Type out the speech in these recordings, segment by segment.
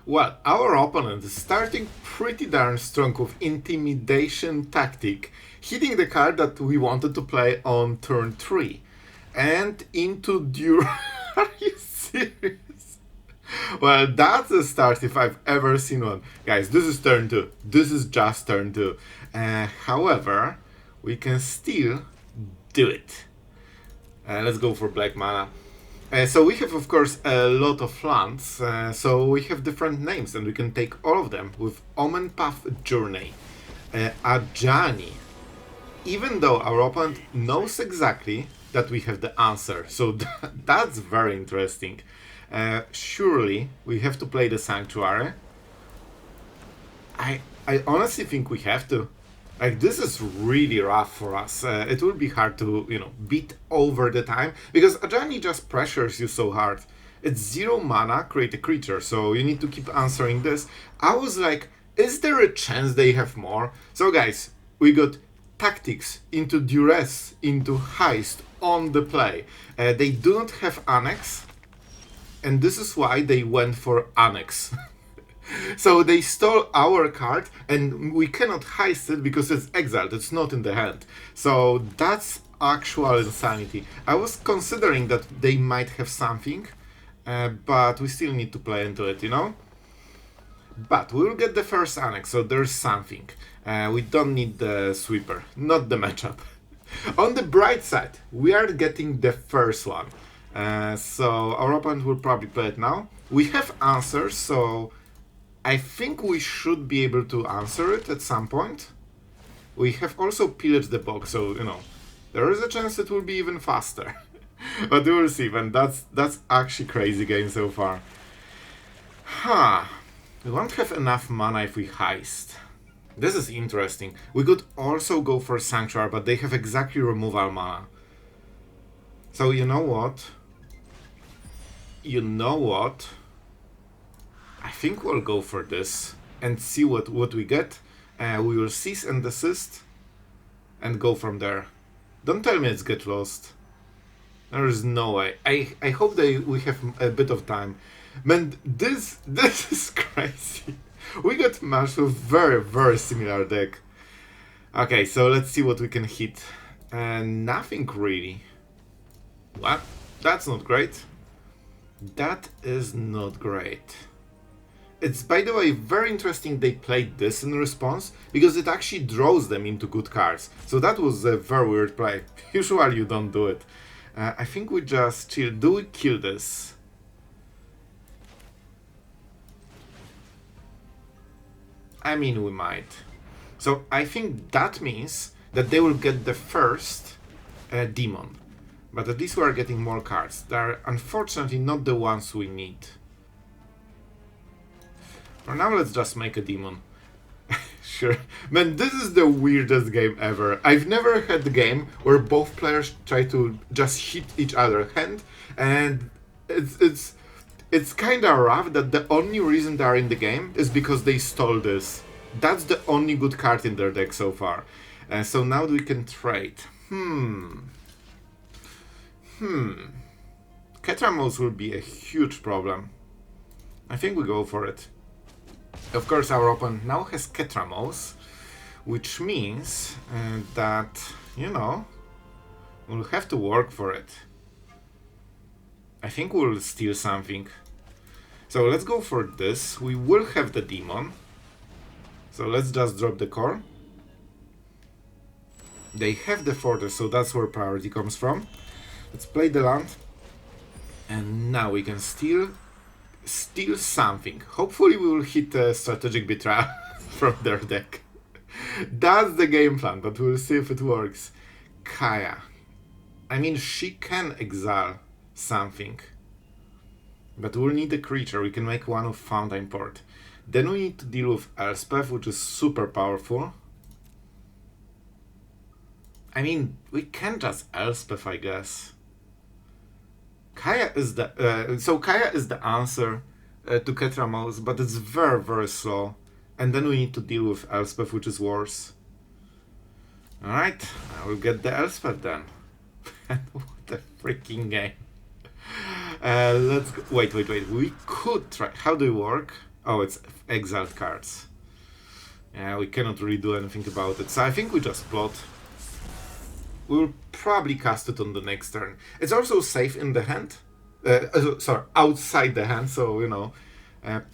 Well, our opponent is starting pretty darn strong with Intimidation tactic, hitting the card that we wanted to play on turn 3. And into Duress. Are you serious? Well, that's a start if I've ever seen one. Guys, this is turn 2. This is just turn 2. However, we can still do it. Let's go for black mana. So we have, of course, a lot of lands, so we have different names, and we can take all of them with Omenpath Journey. Ajani. Even though our opponent knows exactly that we have the answer, so that's very interesting. Surely we have to play the Sanctuary. I honestly think we have to. Like, this is really rough for us. It will be hard to, beat over the time, because Ajani just pressures you so hard. It's 0 mana, create a creature, so you need to keep answering this. I was like, is there a chance they have more? So guys, we got tactics into Duress, into Heist on the play. They do not have Annex, and this is why they went for Annex. So they stole our card, and we cannot heist it because it's exiled, it's not in the hand. So that's actual insanity. I was considering that they might have something, but we still need to play into it, But we will get the first Annex, so there's something. We don't need the sweeper, not the matchup. On the bright side, we are getting the first one. So our opponent will probably play it now. We have answers, so I think we should be able to answer it at some point. We have also Pillage the Bog, so, there is a chance it will be even faster. But we will see, man. That's actually crazy game so far. We won't have enough mana if we heist. This is interesting. We could also go for Sanctuary, but they have exactly removal mana. So you know what? I think we'll go for this and see what we get. We will cease and desist and go from there. Don't tell me it's get lost. There is no way. I hope we have a bit of time. Man, this is crazy. We got matched with very, very similar deck. Okay, so let's see what we can hit. Nothing really. What? That's not great. That is not great. It's, by the way, very interesting they played this in response, because it actually draws them into good cards. So that was a very weird play. Usually you don't do it. I think we just chill. Do we kill this? I mean, we might. So I think that means that they will get the first demon. But at least we are getting more cards. They're unfortunately not the ones we need. For now, let's just make a demon. Sure. Man, this is the weirdest game ever. I've never had a game where both players try to just hit each other's hand, and it's kind of rough that the only reason they are in the game is because they stole this. That's the only good card in their deck so far. So now we can trade. Ketramos will be a huge problem. I think we go for it. Of course, our opponent now has Ketramos, which means that, we'll have to work for it. I think we'll steal something. So let's go for this. We will have the demon. So let's just drop the core. They have the fortress, so that's where priority comes from. Let's play the land. And now we can steal something. Hopefully we will hit a strategic betrayal from their deck. That's the game plan, but we'll see if it works. Kaya. I mean, she can exile something. But we'll need a creature. We can make one of Fountainport. Then we need to deal with Elspeth, which is super powerful. I mean, we can just Elspeth, I guess. Kaya is the answer to Ketramos, but it's very, very slow. And then we need to deal with Elspeth, which is worse. Alright, I will get the Elspeth then. What a freaking game. Let's go. Wait. We could try. How do you work? Oh, it's exiled cards. Yeah, we cannot really do anything about it. So I think we just plot. We'll probably cast it on the next turn. It's also safe in the hand. Sorry, outside the hand, so, you know,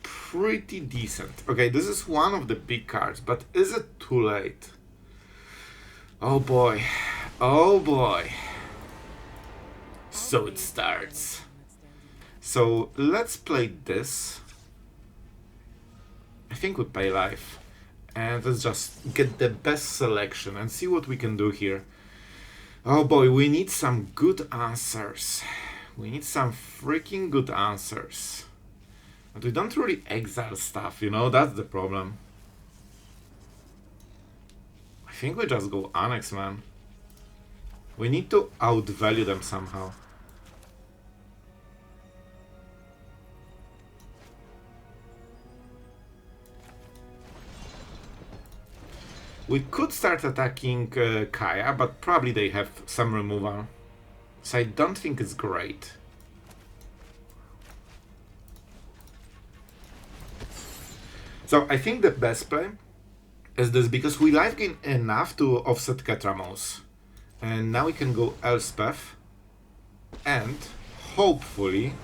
pretty decent. Okay, this is one of the big cards, but is it too late? Oh boy. Oh boy. So it starts. So let's play this. I think we pay life. And let's just get the best selection and see what we can do here. Oh boy, we need some good answers. We need some freaking good answers. But we don't really exile stuff, you know, that's the problem. I think we just go Annex, man. We need to outvalue them somehow. We could start attacking Kaya, but probably they have some removal. So I don't think it's great. So I think the best play is this, because we life gain enough to offset Ketramos. And now we can go Elspeth and hopefully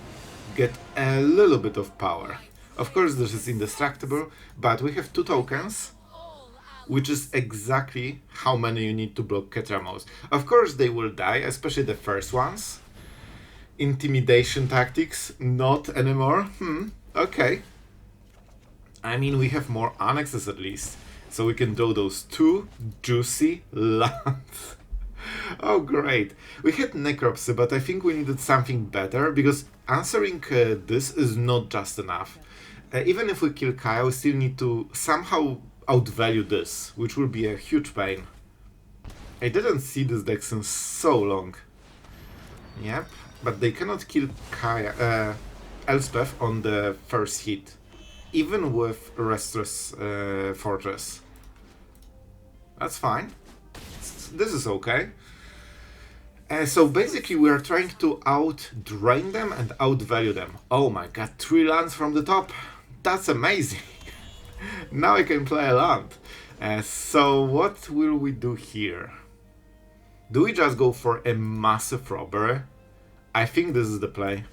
get a little bit of power. Of course this is indestructible, but we have 2 tokens, which is exactly how many you need to block Ketramos. Of course they will die, especially the first ones. Intimidation tactics, not anymore. Okay. I mean, we have more annexes at least, so we can do those 2 juicy lands. Oh great. We had Necropsy, but I think we needed something better, because answering this is not just enough. Even if we kill Kaya, we still need to somehow outvalue this, which will be a huge pain. I didn't see this deck since so long. Yep, but they cannot kill Kaya, Elspeth on the first hit, even with Restless Fortress. That's fine. This is okay. So basically we are trying to out-drain them and outvalue them. Oh my god, 3 lands from the top. That's amazing. Now I can play a land. So what will we do here? Do we just go for a massive robbery? I think this is the play.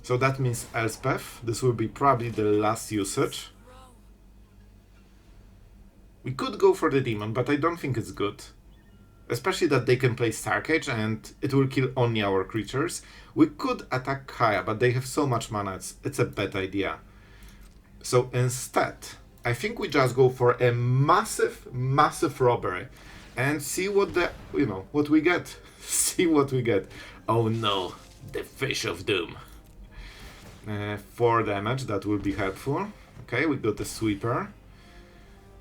So that means Elspeth. This will be probably the last usage. We could go for the demon, but I don't think it's good. Especially that they can play Starcage and it will kill only our creatures. We could attack Kaya, but they have so much mana, it's a bad idea. So instead, I think we just go for a massive robbery and see what the, you know, what we get. See what we get. Oh no, the Fish of Doom. 4 damage, that will be helpful. Okay, we got a Sweeper.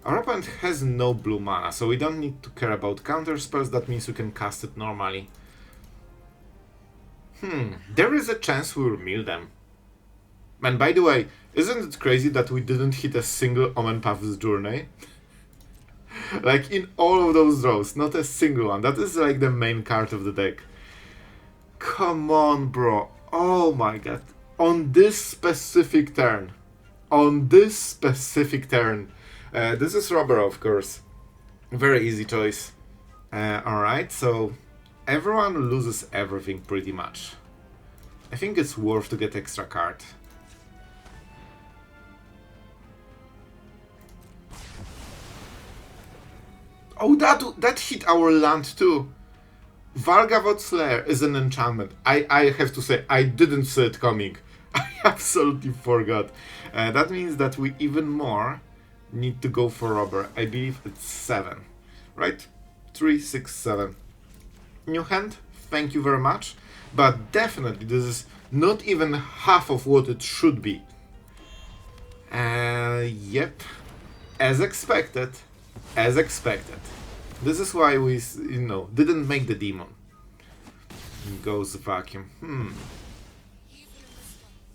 Our opponent has no blue mana, so we don't need to care about counter spells. That means we can cast it normally. There is a chance we will mill them. And by the way, isn't it crazy that we didn't hit a single Omenpath Journey? Like in all of those draws, not a single one. That is like the main card of the deck. Come on, bro. Oh my god. On this specific turn. This is Robber, of course. Very easy choice. Alright, so everyone loses everything pretty much. I think it's worth to get extra card. Oh, that hit our land too. Valgavoth's Lair is an enchantment. I have to say, I didn't see it coming. I absolutely forgot. That means that we even more need to go for Robber. I believe it's 7, right? 3, 6, 7. New hand, thank you very much. But definitely this is not even half of what it should be. Yep, as expected. This is why we, didn't make the demon. Goes Vacuum.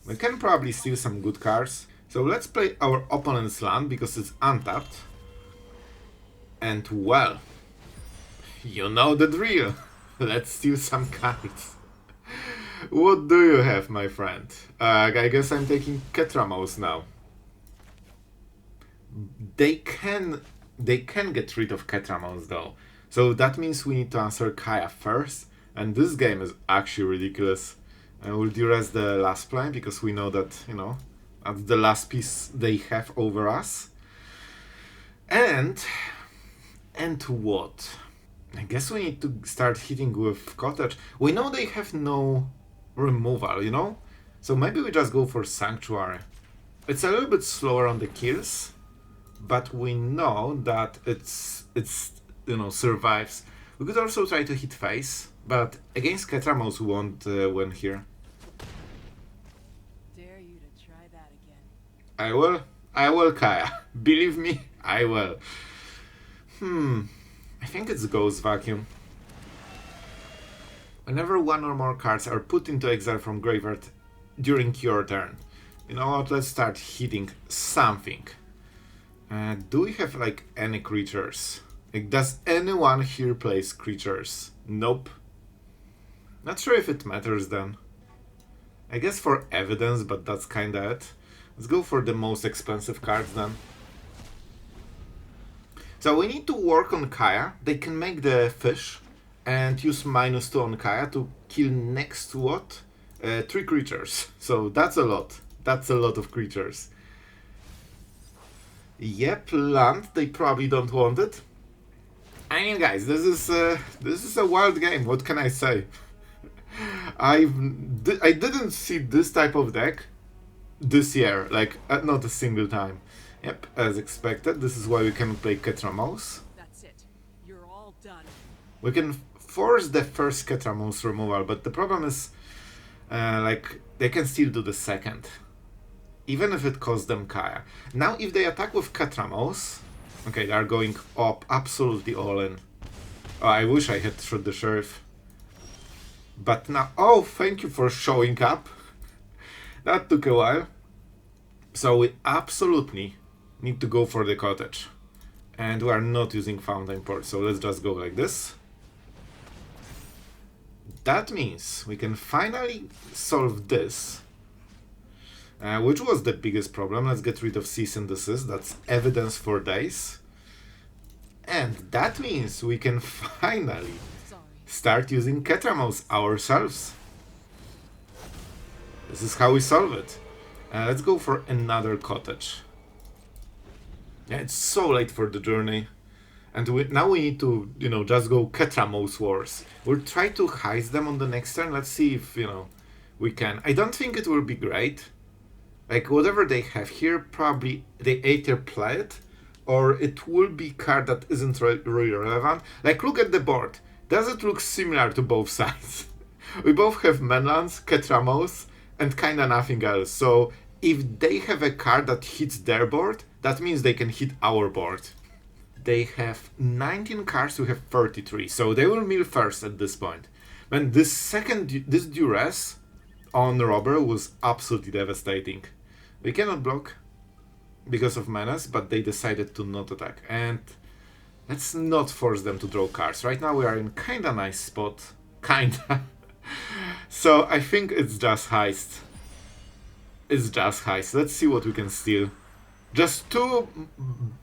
We can probably steal some good cards. So let's play our opponent's land because it's untapped. And well, you know the drill. Let's steal some cards. What do you have, my friend? I guess I'm taking Ketramos now. They can get rid of Ketramos though. So that means we need to answer Kaya first. And this game is actually ridiculous. We'll duress the last play because we know that, you know, that's the last piece they have over us. And what? I guess we need to start hitting with Cottage. We know they have no removal, you know? So maybe we just go for Sanctuary. It's a little bit slower on the kills, but we know that it's you know, survives. We could also try to hit face, but against Ketramos we won't win here. Dare you to try that again. I will, Kaya. Believe me, I will. I think it's Ghost Vacuum. Whenever one or more cards are put into exile from graveyard during your turn. You know what, let's start hitting something. Do we have like any creatures? Like, does anyone here plays creatures? Nope. Not sure if it matters then. I guess for evidence, but that's kinda it. Let's go for the most expensive cards then. So we need to work on Kaya. They can make the fish and use -2 on Kaya to kill next to what? 3 creatures. So that's a lot. That's a lot of creatures. Yep, land. They probably don't want it. I mean, guys, this is a wild game. What can I say? I didn't see this type of deck this year, like not a single time. Yep, as expected. This is why we can play Ketramos. That's it. You're all done. We can force the first Ketramos removal, but the problem is, like, they can still do the second, even if it costs them Kaya. Now, if they attack with Ketramos, okay, they are going up absolutely all in. Oh, I wish I had shot the sheriff. But now, oh, thank you for showing up. That took a while. So we absolutely need to go for the cottage. And we are not using Fountainport, so let's just go like this. That means we can finally solve this. Which was the biggest problem. Let's get rid of cease and desist. That's evidence for days. And that means we can finally start using Ketramos ourselves. This is how we solve it. Let's go for another cottage. Yeah, it's so late for the journey. And now we need to, you know, just go Ketramos Wars. We'll try to heist them on the next turn. Let's see if, you know, we can. I don't think it will be great. Like, whatever they have here, probably they either play it, or it will be card that isn't really relevant. Like, look at the board. Does it look similar to both sides? We both have Manlands, Ketramos, and kinda nothing else. So, if they have a card that hits their board, that means they can hit our board. They have 19 cards, we have 33, so they will mill first at this point. And this Duress on Robber was absolutely devastating. We cannot block because of menace, but they decided to not attack. And let's not force them to draw cards. Right now we are in kinda nice spot. Kinda. So I think it's just Heist. It's just Heist. Let's see what we can steal. Just two,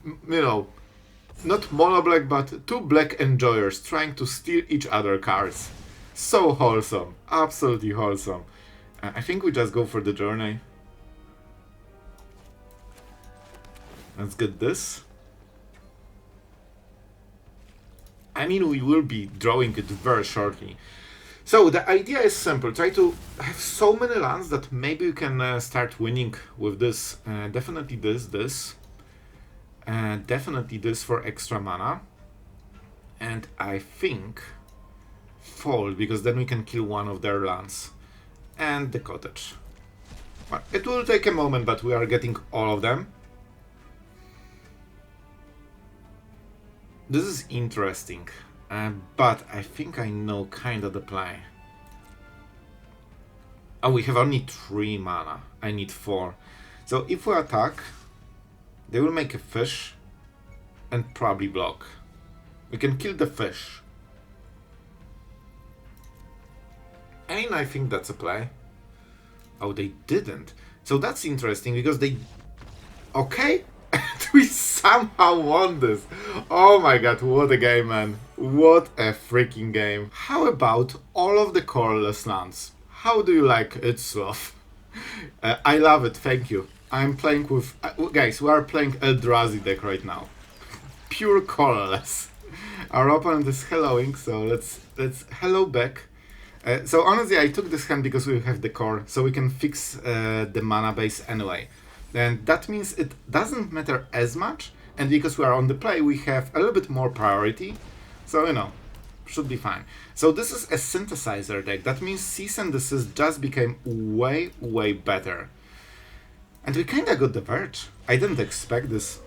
you know, not mono black, but two black enjoyers trying to steal each other cards. So wholesome. Absolutely wholesome. I think we just go for the journey. Let's get this. I mean, we will be drawing it very shortly. So the idea is simple. Try to have so many lands that maybe you can start winning with this. Definitely this. Definitely this for extra mana. And I think fold, because then we can kill one of their lands. And the cottage. Well, it will take a moment, but we are getting all of them. This is interesting, but I think I know kinda the play. Oh, we have only 3 mana. I need 4. So if we attack, they will make a fish and probably block. We can kill the fish. And I think that's a play. Oh, they didn't. So that's interesting because they... Okay, We somehow won this. Oh my god, what a game, man. What a freaking game. How about all of the colorless lands? How do you like it, Sloth? I love it, thank you. I'm playing with... guys, we are playing Eldrazi deck right now. Pure colorless. Our opponent is helloing, so let's hello back. So honestly, I took this hand because we have the core, so we can fix the mana base anyway. And that means it doesn't matter as much, and because we are on the play, we have a little bit more priority. So, you know, should be fine. So this is a synthesizer deck. That means cease and desist just became way, way better. And we kinda got the Verge. I didn't expect this.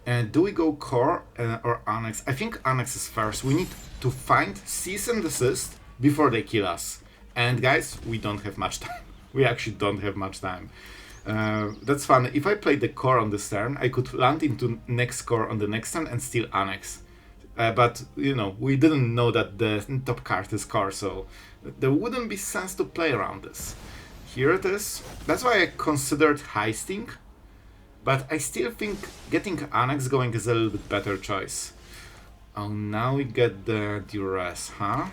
Do we go core or Annex? I think Annex is first. We need to find cease and desist before they kill us. And guys, we don't have much time. We actually don't have much time. That's fun. If I play the core on this turn, I could land into next core on the next turn and steal Annex. But, you know, we didn't know that the top card is core, so there wouldn't be sense to play around this. Here it is. That's why I considered heisting. But I still think getting Annex going is a little bit better choice. Oh, now we get the Duress, huh?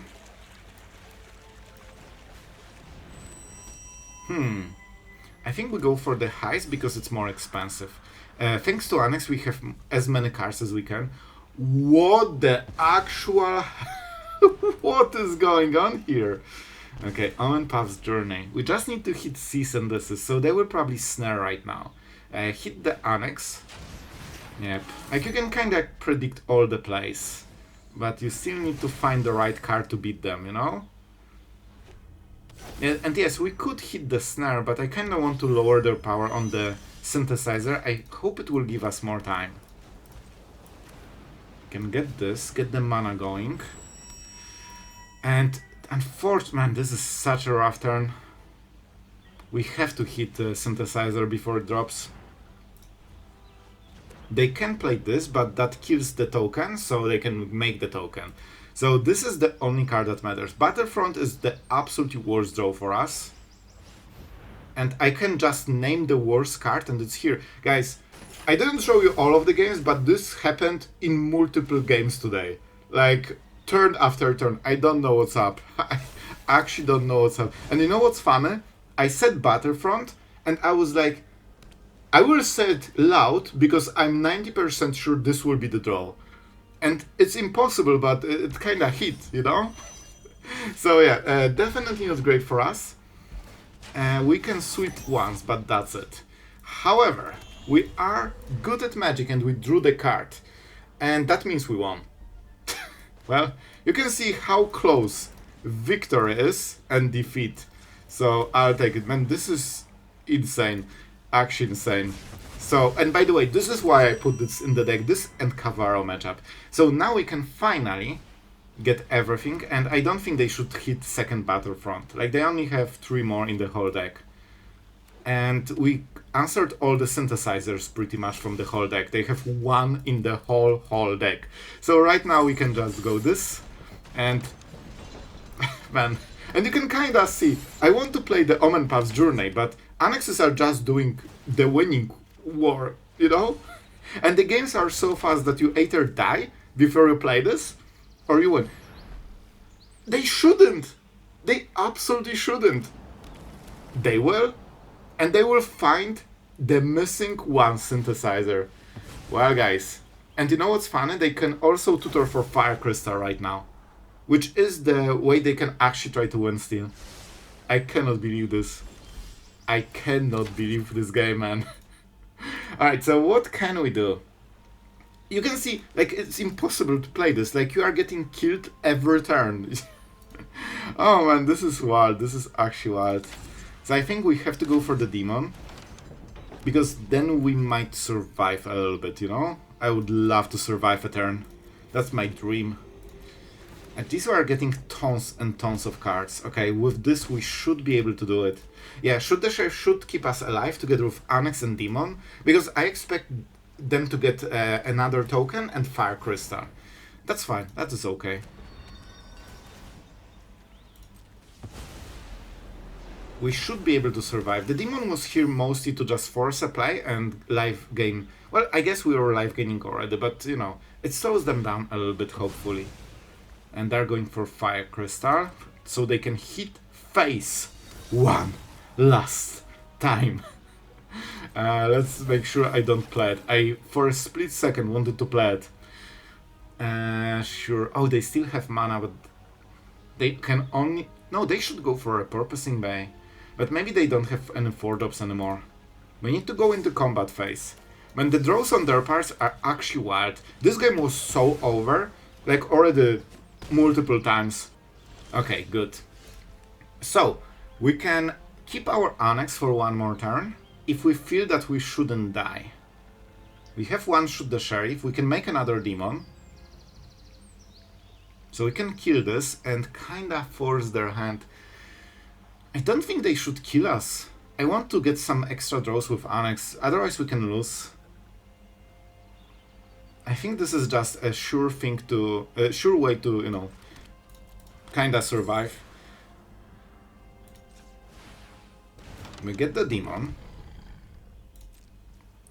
I think we go for the Heist because it's more expensive. Thanks to Annex, we have as many cards as we can. What the actual... what is going on here? Okay, Omenpath Journey. We just need to hit cease and desist, so they will probably snare right now. Hit the Annex. Yep. Like, you can kinda predict all the plays, but you still need to find the right card to beat them, you know? And yes, we could hit the snare, but I kinda want to lower their power on the synthesizer. I hope it will give us more time. Can get this, get the mana going. And unfortunately, man, this is such a rough turn. We have to hit the synthesizer before it drops. They can play this, but that kills the token, so they can make the token. So this is the only card that matters. Battlefront is the absolutely worst draw for us. And I can just name the worst card and it's here. Guys, I didn't show you all of the games, but this happened in multiple games today. Like, turn after turn. I don't know what's up. I actually don't know what's up. And you know what's funny? I said Battlefront, and I was like, I will say it loud because I'm 90% sure this will be the draw. And it's impossible, but it kinda hit, you know? So yeah, definitely not great for us. We can sweep once, but that's it. However, we are good at Magic and we drew the card. And that means we won. Well, you can see how close victory is and defeat. So I'll take it. Man, this is insane. Actually insane. So, and by the way, this is why I put this in the deck, this and Cavaro matchup. So now we can finally get everything, and I don't think they should hit second Battlefront. Like, they only have 3 more in the whole deck. And we answered all the synthesizers pretty much from the whole deck. They have 1 in the whole deck. So right now we can just go this, and... man... And you can kinda see, I want to play the Omenpath Journey, but Annexes are just doing the winning war, you know? And the games are so fast that you either die before you play this, or you win. They shouldn't! They absolutely shouldn't! They will, and they will find the missing one synthesizer. Well, guys, and you know what's funny? They can also tutor for Fire Crystal right now. Which is the way they can actually try to win still. I cannot believe this. I cannot believe this game, man. Alright, so what can we do? You can see, like, it's impossible to play this. Like, you are getting killed every turn. Oh man, this is wild. This is actually wild. So I think we have to go for the demon. Because then we might survive a little bit, you know? I would love to survive a turn. That's my dream. And these are getting tons and tons of cards. Okay, with this we should be able to do it. Yeah, Shoot the Sheriff should keep us alive together with Annex and Demon, because I expect them to get another token and Fire Crystal. That's fine, that is okay. we should be able to survive. The demon was here mostly to just force a play and life gain. Well, I guess we were life gaining already, but you know, it slows them down a little bit, hopefully. And they're going for Fire Crystal, so they can hit face one last time. Let's make sure I don't play it. I, for a split second, wanted to play it. Sure. Oh, they still have mana, but they can only... No, they should go for a Purposing Bay. But maybe they don't have any Firdochs anymore. We need to go into combat phase. When the draws on their parts are actually wild. This game was so over, like already multiple times. Okay, good. So, we can keep our Annex for one more turn, if we feel that we shouldn't die. We have one shoot the Sheriff, we can make another demon. So we can kill this and kinda force their hand. I don't think they should kill us. I want to get some extra draws with Annex, otherwise we can lose. I think this is just a sure thing to... a sure way to, you know, kinda survive. We get the demon.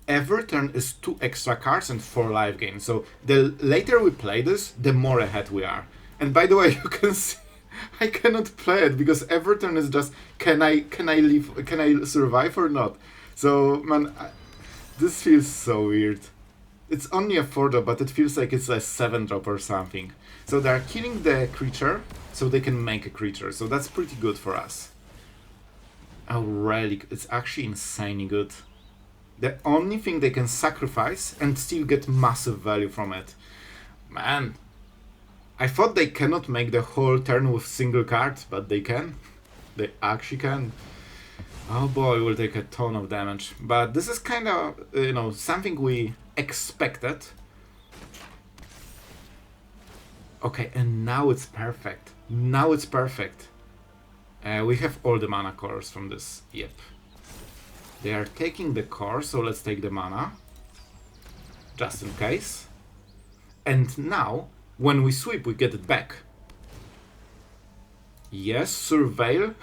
Every turn is 2 extra cards and 4 life gain. So the later we play this, the more ahead we are. And by the way, you can see I cannot play it because every turn is just can I live, can I survive or not? So man, this feels so weird. It's only a 4-drop, but it feels like it's a 7-drop or something. So they're killing the creature, so they can make a creature. So that's pretty good for us. Oh, really? It's actually insanely good. The only thing they can sacrifice and still get massive value from it. Man, I thought they cannot make the whole turn with single cards, but they can. They actually can. Oh boy, we'll take a ton of damage. But this is kind of, you know, something we expected. Okay, and now it's perfect. Now it's perfect. We have all the mana cores from this. Yep. They are taking the core, so let's take the mana. Just in case. And now, when we sweep, we get it back. Yes, Surveil.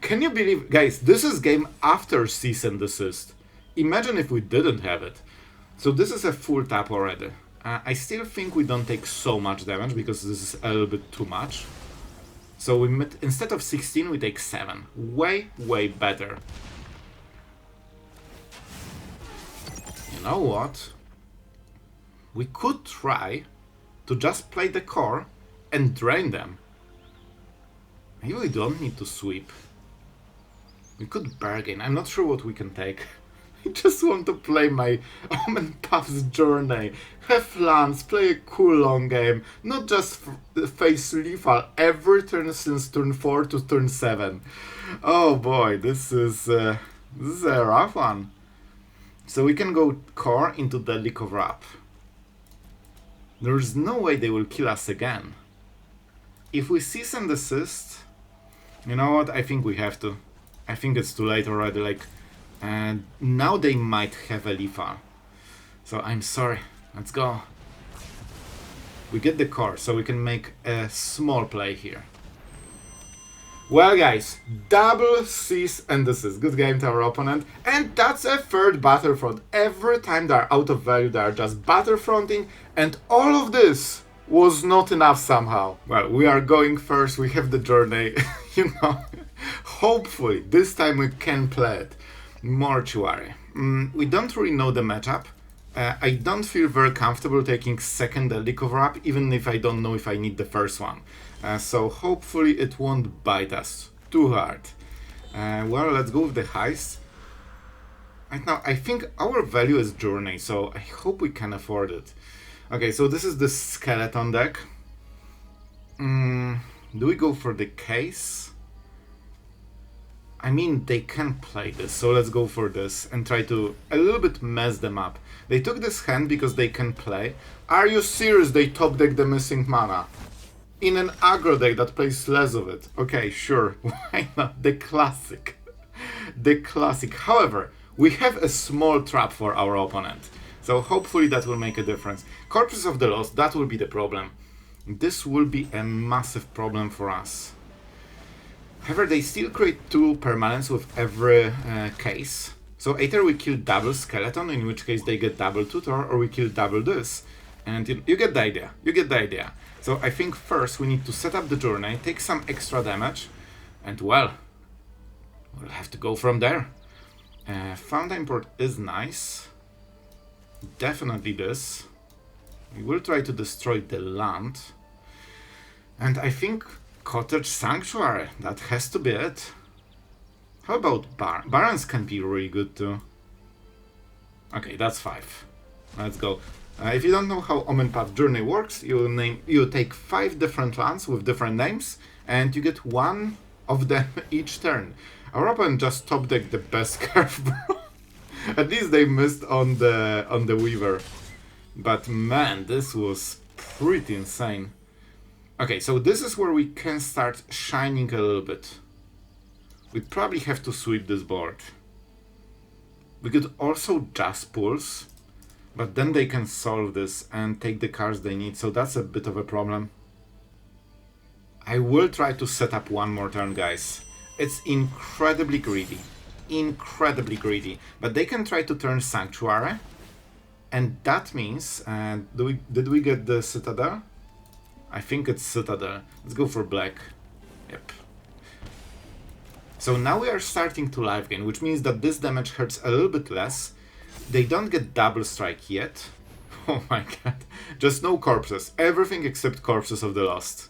Can you believe... Guys, this is game after Cease and Desist. Imagine if we didn't have it. So this is a full tap already. I still think we don't take so much damage, because this is a little bit too much. So we instead of 16, we take 7. Way, way better. You know what? We could try to just play the core and drain them. Maybe we don't need to sweep. We could bargain. I'm not sure what we can take. I just want to play my Omenpath Journey. Have lands, play a cool long game. Not just face lethal every turn since turn 4 to turn 7. Oh boy, this is a rough one. So we can go core into Deadly Cover-Up. There's no way they will kill us again. If we cease and desist, you know what, I think we have to. I think it's too late already, like, and now they might have a lethal. So I'm sorry, let's go. We get the core, so we can make a small play here. Well guys, double cease and desist. Good game to our opponent. And that's a third battlefront. Every time they're out of value, they're just battlefronting. And all of this was not enough somehow. Well, we are going first. We have the journey, you know. Hopefully, this time we can play it. Mortuary. We don't really know the matchup. I don't feel very comfortable taking second Deadly Cover-Up, even if I don't know if I need the first one. So hopefully it won't bite us too hard. Well, let's go with the Heist. Right now, I think our value is Journey, so I hope we can afford it. Okay, so this is the Skeleton deck. Do we go for the Case? I mean, they can play this, so let's go for this and try to a little bit mess them up. They took this hand because they can play. Are you serious? They top deck the missing mana in an aggro deck that plays less of it. Okay, sure, why not? The classic. The classic. However, we have a small trap for our opponent, so hopefully that will make a difference. Corpses of the Lost, that will be the problem. This will be a massive problem for us. However, they still create 2 permanents with every case. So either we kill double skeleton, in which case they get double tutor, or we kill double this. And you get the idea. You get the idea. So I think first we need to set up the journey, take some extra damage, and well, we'll have to go from there. Fountainport is nice. Definitely this. We will try to destroy the land. And I think Cottage Sanctuary, that has to be it. How about Barrens can be really good too. Okay, that's 5. Let's go. If you don't know how Omenpath Journey works, you take 5 different lands with different names, and you get 1 of them each turn. Our opponent just top decked the best curve, bro. At least they missed on the Weaver. But man, this was pretty insane. Okay, so this is where we can start shining a little bit. We'd probably have to sweep this board. We could also just Pulse, but then they can solve this and take the cards they need, so that's a bit of a problem. I will try to set up one more turn, guys. It's incredibly greedy. Incredibly greedy. But they can try to turn Sanctuary. And that means... did we get the Citadel? I think it's Citadel. Let's go for black. Yep. So now we are starting to life gain, which means that this damage hurts a little bit less. They don't get double strike yet. Oh my god. Just no corpses. Everything except corpses of the lost.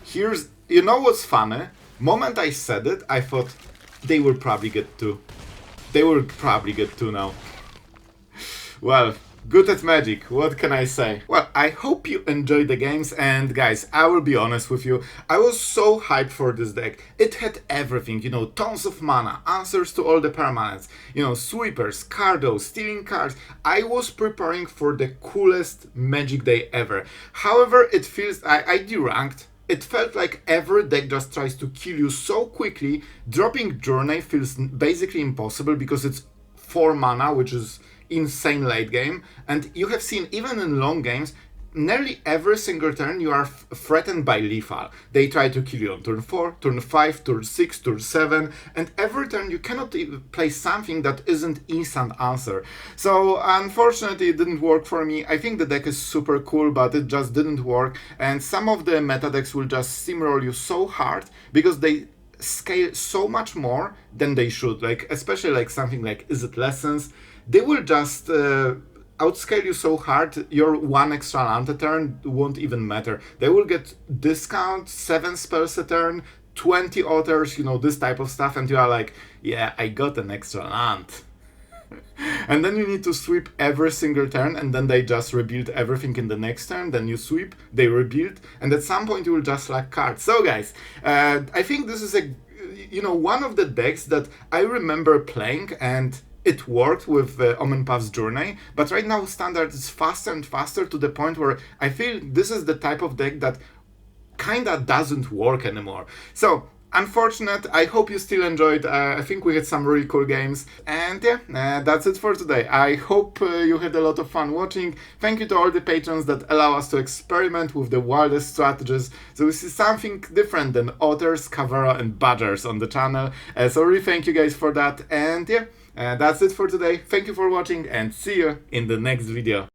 Here's... You know what's funny? Moment I said it, I thought they will probably get 2. They will probably get 2 now. Well, good at magic, what can I say? Well, I hope you enjoyed the games, and guys, I will be honest with you, I was so hyped for this deck. It had everything, you know, tons of mana, answers to all the permanents, you know, sweepers, cardos, stealing cards. I was preparing for the coolest magic day ever. However, it feels, I deranked. It felt like every deck just tries to kill you so quickly. Dropping Journey feels basically impossible because it's 4 mana, which is insane late game. And you have seen, even in long games, nearly every single turn you are threatened by lethal. They try to kill you on turn 4, turn 5, turn 6, turn 7, and every turn you cannot play something that isn't instant answer. So unfortunately it didn't work for me. I think the deck is super cool, but it just didn't work, and some of the meta decks will just steamroll you so hard because they scale so much more than they should. Like, especially like something like Is It Lessons, they will just outscale you so hard, your 1 extra land a turn won't even matter. They will get discount, 7 spells a turn, 20 authors, you know, this type of stuff, and you are like, yeah, I got an extra land. And then you need to sweep every single turn, and then they just rebuild everything in the next turn, then you sweep, they rebuild, and at some point you will just lack cards. So guys, I think this is one of the decks that I remember playing, and it worked with Omenpath Journey, but right now Standard is faster and faster to the point where I feel this is the type of deck that kinda doesn't work anymore. So, unfortunate, I hope you still enjoyed. I think we had some really cool games. And yeah, that's it for today. I hope you had a lot of fun watching. Thank you to all the patrons that allow us to experiment with the wildest strategies. So we see something different than otters, Cavara, and badgers on the channel. So really thank you guys for that. And yeah, that's it for today. Thank you for watching, and see you in the next video.